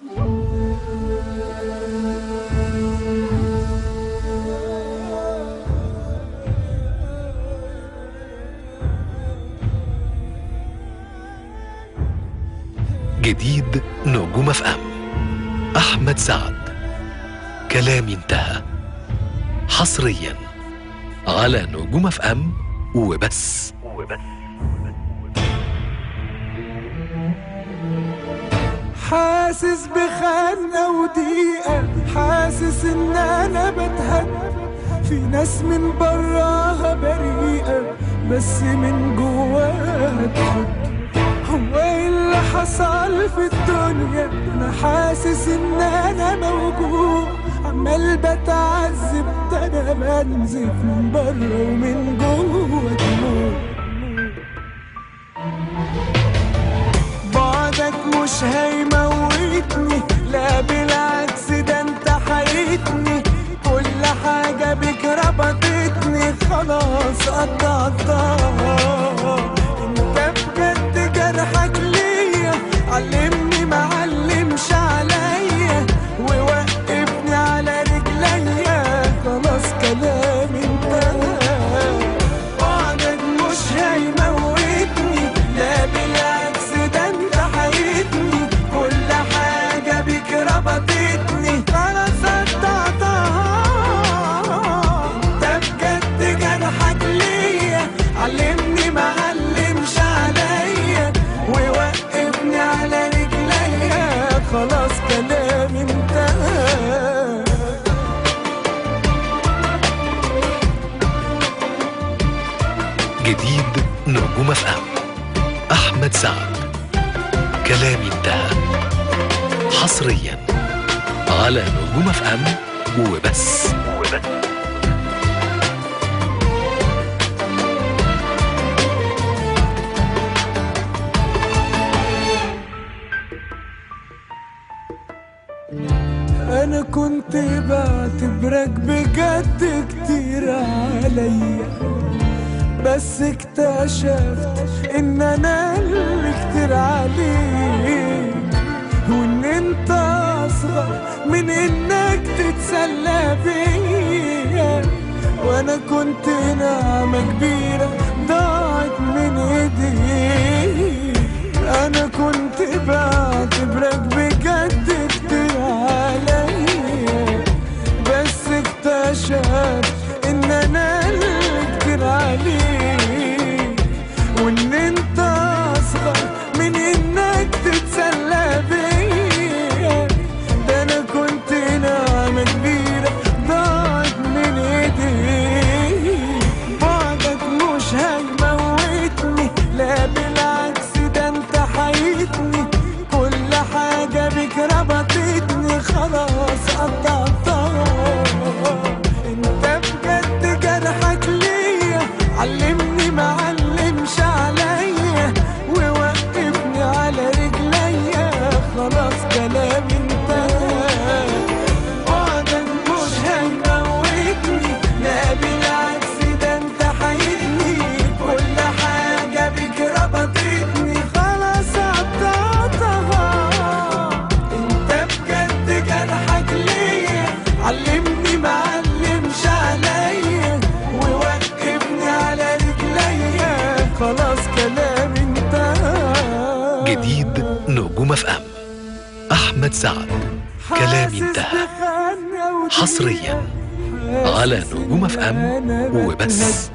جديد نجوم اف ام، أحمد سعد، كلامي انتهى، حصريا على نجوم اف ام وبس. حاسس بخنقة وضيقة، حاسس ان انا بتهد، في ناس من براها بريئة بس من جواها تحب. هو ايه اللي حصل في الدنيا؟ انا حاسس ان انا موجوع، عمال بتعذب، ده انا بنزف من بره ومن جوه دموع. بعدك مش هيموتني، لا بالعكس ده انت حيتني، كل حاجة بك ربطتني خلاص قطعتها. انت بجد جرحك ليا، علمني معلمش عليا، ووقفني على رجليا، خلاص كلامي انتهى. بعدك مش هيموتني، لا بالعكس ده انت حيتني، كل حاجة بك ربطتني خلاص قطعتها. انت بجد جرحك ليا، علمني معلمش عليا، ووقفني على رجليا، خلاص كلامي انتهى. جديد نجوم اف ام، أحمد سعد، كلامي انتهى، حصريا على نجوم اف ام وبس. انا كنت بعتبرك بجد كتير عليا، بس اكتشفت ان انا اللي كتير عليك، وان انت اصغر من انك تتسلى بيا، وانا كنت نعمة كبيرة ضاعت من ايديك. انا كنت بعتبرك بجد كتير عليا، بس اكتشفت ان انا اللي كتير عليك، وان انت اصغر من انك تتسلى بيا، ده انا كنت نعمة كبيرة ضاعت من ايديك. بعدك مش هيموتني، لا بالعكس ده انت حيتني، كل حاجة بك ربطتني خلاص قطعتها. انت بجد جرحك ليا، علمني معلمش عليا، ووقفني على رجليا، خلاص كلامي انتهى. بعدك مش هيموتني، لا بالعكس ده انت حيتني، كل حاجة بك ربطتني خلاص قطعتها. انت بجد جرحك ليا، علمني معلمش عليا، ووقفني على رجليا، خلاص كلامي انتهى. جديد نجوم اف ام، أحمد سعد، كلامي انتهى، حصريا على نجوم اف ام وبس.